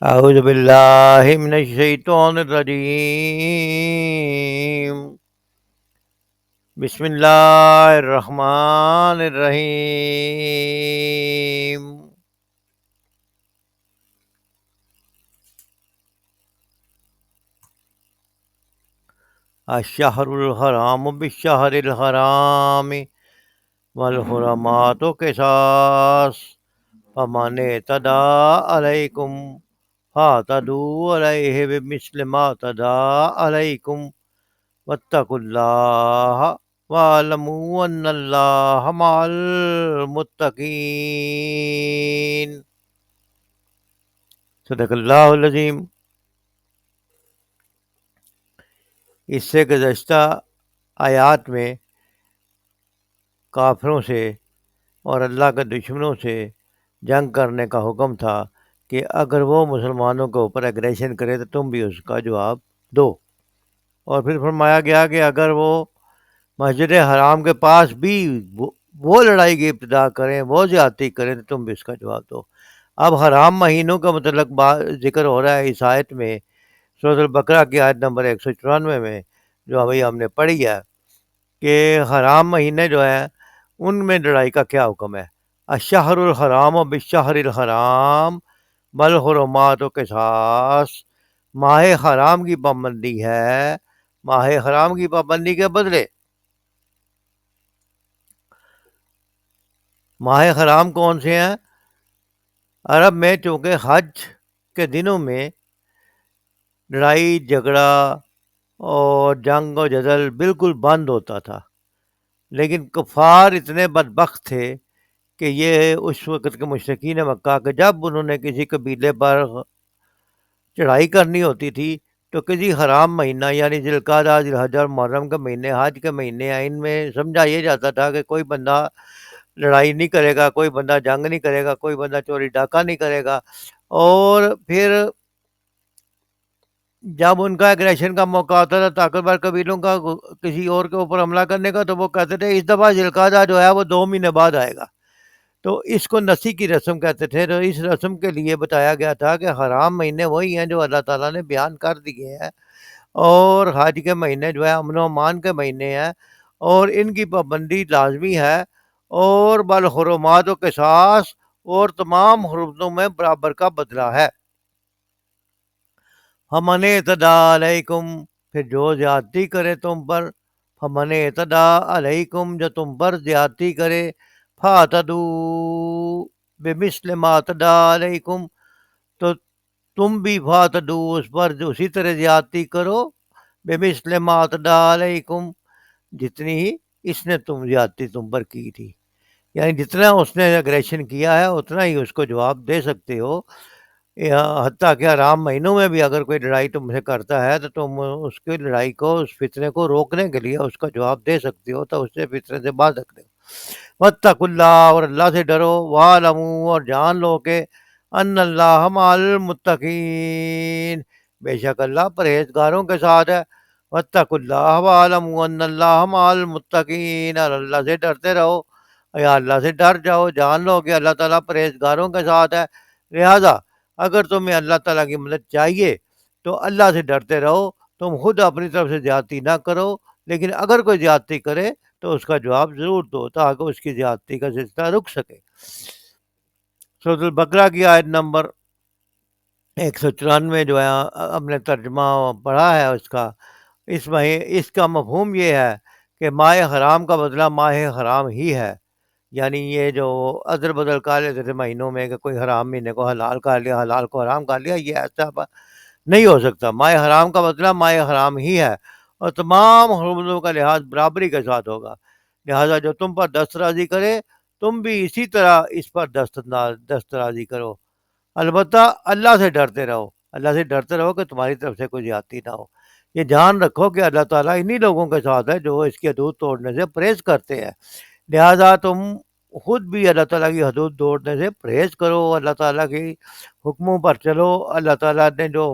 أعوذ بالله من الشيطان الرجيم. بسم الله الرحمن الرحيم. الشهر الحرام بالشهر الحرام والحرمات قصاص فمن اعتدى عليكم فاعتدوا عليه بمثل ما اعتدى عليكم واتقوا الله واعلموا أن الله مع المتقين. صدق اللہ العظیم. اس سے گزشتہ آیات میں کافروں سے اور اللہ کے دشمنوں سے جنگ کرنے کا حکم تھا کہ اگر وہ مسلمانوں کے اوپر ایگریشن کرے تو تم بھی اس کا جواب دو. اور پھر فرمایا گیا کہ اگر وہ مسجد حرام کے پاس بھی وہ لڑائی کی ابتدا کریں، وہ زیادتی کریں تو تم بھی اس کا جواب دو. اب حرام مہینوں کا متعلق ذکر ہو رہا ہے اس آیت میں، سورۃ البقرہ کی آیت نمبر 194 میں، جو ابھی ہم نے پڑھی ہے کہ حرام مہینے جو ہیں ان میں لڑائی کا کیا حکم ہے. الشہر الحرام و بالشہر الحرام والحرمات قصاص. ماہ حرام کی پابندی ہے، ماہ حرام کی پابندی کے بدلے. ماہ حرام کون سے ہیں؟ عرب میں چونکہ حج کے دنوں میں لڑائی جھگڑا اور جنگ و جدل بالکل بند ہوتا تھا، لیکن کفار اتنے بدبخت تھے کہ یہ اس وقت کے مشرکین مکہ کہ جب انہوں نے کسی قبیلے پر چڑھائی کرنی ہوتی تھی تو کسی حرام مہینہ یعنی ذی القعدہ، ذی الحجہ اور محرم کے مہینے، حج کے مہینے ہیں، ان میں سمجھا یہ جاتا تھا کہ کوئی بندہ لڑائی نہیں کرے گا، کوئی بندہ جنگ نہیں کرے گا، کوئی بندہ چوری ڈاکہ نہیں کرے گا. اور پھر جب ان کا ایگریشن کا موقع آتا تھا طاقتور قبیلوں کا کسی اور کے اوپر حملہ کرنے کا، تو وہ کہتے تھے اس دفعہ ذی القعدہ جو ہے وہ 2 مہینے بعد آئے گا. تو اس کو نسی کی رسم کہتے تھے. تو اس رسم کے لیے بتایا گیا تھا کہ حرام مہینے وہی ہیں جو اللہ تعالیٰ نے بیان کر دیے ہیں، اور حج کے مہینے جو ہے امن و امان کے مہینے ہیں، اور ان کی پابندی لازمی ہے. اور بالحرمات و قصاص، اور تمام حرمتوں میں برابر کا بدلہ ہے. فمن اعتدی علیکم، پھر جو زیادتی کرے تم پر، فمن اعتدی علیکم، جو تم پر زیادتی کرے، فاعتدوا بمثل ما اعتدی علیکم، تو تم بھی فاعتدوا اس پر اسی طرح زیادتی کرو، بمثل ما اعتدی علیکم، جتنی ہی اس نے زیادتی تم پر کی تھی. یعنی جتنا اس نے اگریشن کیا ہے اتنا ہی اس کو جواب دے سکتے ہو. حتیٰ کہ حرام مہینوں میں بھی اگر کوئی لڑائی تم سے کرتا ہے تو تم اس کی لڑائی کو، اس فتنے کو روکنے کے لیے اس کا جواب دے سکتے ہو، تو اس سے فتنے سے باز سکتے ہو. واتقوا اللہ، اور اللہ سے ڈرو، واعلموا، اور جان لو کہ ان اللہ مع المتقین، بے شک اللہ پرہیزگاروں کے ساتھ ہے. واتقوا اللہ واعلموا ان اللہ مع المتقین، اور اللہ سے ڈرتے رہو یا اللہ سے ڈر جاؤ، جان لو کہ اللہ تعالیٰ پرہیزگاروں کے ساتھ ہے. لہذا اگر تمہیں اللہ تعالیٰ کی مدد چاہیے تو اللہ سے ڈرتے رہو، تم خود اپنی طرف سے زیادتی نہ کرو، لیکن اگر کوئی زیادتی کرے تو اس کا جواب ضرور دو تاکہ اس کی زیادتی کا سلسلہ رک سکے. سورۃ البقرہ کی آیت نمبر 194 جو ہے ہم نے ترجمہ پڑھا ہے اس کا. اس کا مفہوم یہ ہے کہ ماہ حرام کا بدلہ ماہ حرام ہی ہے. یعنی یہ جو ادر بدل کر لیتے تھے مہینوں میں کہ کوئی حرام مہینے کو حلال کر لیا، حلال کو حرام کر لیا، یہ ایسا نہیں ہو سکتا. ماہ حرام کا بدلہ ماہ حرام ہی ہے، اور تمام حرمتوں کا لحاظ برابری کے ساتھ ہوگا. لہٰذا جو تم پر دسترازی کرے تم بھی اسی طرح اس پر دسترازی کرو. البتہ اللہ سے ڈرتے رہو، اللہ سے ڈرتے رہو کہ تمہاری طرف سے کوئی زیادتی نہ ہو. یہ جان رکھو کہ اللہ تعالیٰ انہی لوگوں کے ساتھ ہے جو اس کی حدود توڑنے سے پرہیز کرتے ہیں. لہٰذا تم خود بھی اللہ تعالیٰ کی حدود توڑنے سے پرہیز کرو، اللہ تعالیٰ کی حکموں پر چلو. اللہ تعالیٰ نے جو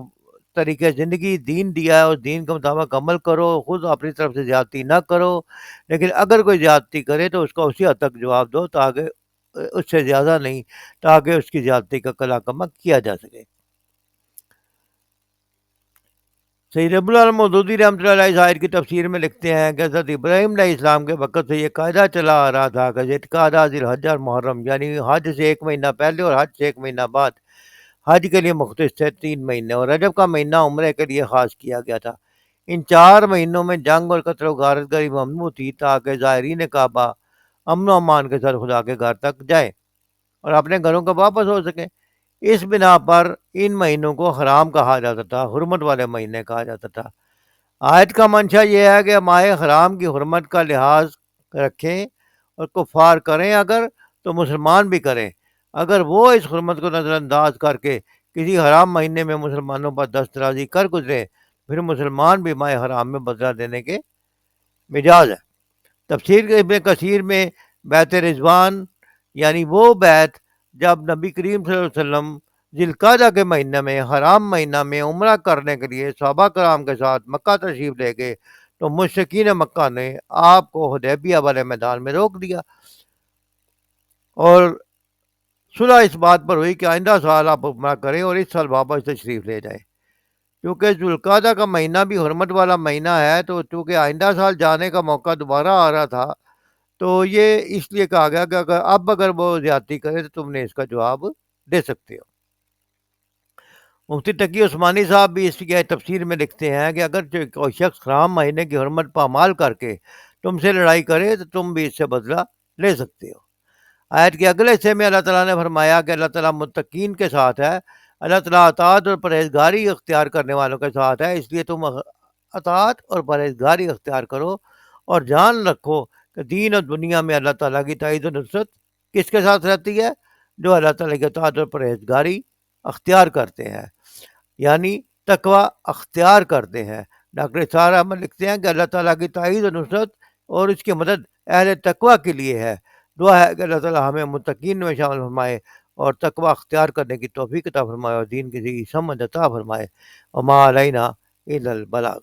طریقے زندگی دین دیا ہے اس دین کے مطابق عمل کرو، خود اپنی طرف سے زیادتی نہ کرو، لیکن اگر کوئی زیادتی کرے تو اس کا اسی حد تک جواب دو، تاکہ اس سے زیادہ نہیں، تاکہ اس کی زیادتی کا کلا کما کیا جا سکے. سید ابو العالم مودودی رحمۃ اللہ علیہ ظاہر کی تفسیر میں لکھتے ہیں کہ حضرت ابراہیم علیہ السلام کے وقت سے یہ قاعدہ چلا آ رہا تھا کہ ذوالقعدہ، ذوالحجہ اور محرم، یعنی حج سے ایک مہینہ پہلے اور حج سے ایک مہینہ بعد حج کے لیے مختص تھے 3 مہینے، اور رجب کا مہینہ عمرے کے لیے خاص کیا گیا تھا۔ ان 4 مہینوں میں جنگ اور قتل و غارت گری ممنوع تھی تاکہ زائرین کعبہ امن و امان کے ساتھ خدا کے گھر تک جائیں اور اپنے گھروں کو واپس ہو سکیں۔ اس بنا پر ان مہینوں کو حرام کہا جاتا تھا، حرمت والے مہینے کہا جاتا تھا۔ آیت کا منشا یہ ہے کہ ماہ حرام کی حرمت کا لحاظ رکھیں اور کفار کریں اگر تو مسلمان بھی کریں۔ اگر وہ اس حرمت کو نظر انداز کر کے کسی حرام مہینے میں مسلمانوں پر دست درازی کر گزرے، پھر مسلمان بھی ماہ حرام میں بدلہ دینے کے مجاز ہے۔ تفسیر ابن کثیر میں بیت رضوان یعنی وہ بیت جب نبی کریم صلی اللہ علیہ وسلم ذی القعدہ کے مہینے میں حرام مہینہ میں عمرہ کرنے کے لیے صحابہ کرام کے ساتھ مکہ تشریف لے گئے تو مشرکین مکہ نے آپ کو حدیبیہ والے میدان میں روک دیا اور صلح اس بات پر ہوئی کہ آئندہ سال آپ عمرہ کریں اور اس سال واپس تشریف لے جائیں۔ کیونکہ ذوالقعدہ کا مہینہ بھی حرمت والا مہینہ ہے تو چونکہ آئندہ سال جانے کا موقع دوبارہ آ رہا تھا تو یہ اس لیے کہا گیا کہ اگر وہ زیادتی کرے تو تم نے اس کا جواب دے سکتے ہو۔ مفتی تقی عثمانی صاحب بھی اس کی تفسیر میں لکھتے ہیں کہ اگر کوئی شخص حرام مہینے کی حرمت پامال کر کے تم سے لڑائی کرے تو تم بھی اس سے بدلہ لے سکتے ہو۔ آیت کے اگلے حصے میں اللہ تعالیٰ نے فرمایا کہ اللہ تعالیٰ متقین کے ساتھ ہے، اللہ تعالیٰ اطاعت اور پرہیزگاری اختیار کرنے والوں کے ساتھ ہے، اس لیے تم اطاعت اور پرہیزگاری اختیار کرو اور جان رکھو کہ دین اور دنیا میں اللہ تعالیٰ کی تائید و نصرت کس کے ساتھ رہتی ہے؟ جو اللہ تعالیٰ کی اطاعت اور پرہیزگاری اختیار کرتے ہیں، یعنی تقوی اختیار کرتے ہیں۔ ڈاکٹر اسرار احمد لکھتے ہیں کہ اللہ تعالیٰ کی تائید و نصرت اور اس کی مدد اہل تقوی کے لیے ہے۔ دعا ہے کہ اللہ تعالیٰ ہمیں متقین میں شامل فرمائے اور تقوی اختیار کرنے کی توفیق عطا فرمائے اور دین کی صحیح سمجھ عطا فرمائے۔ وما علینا الا البلاغ۔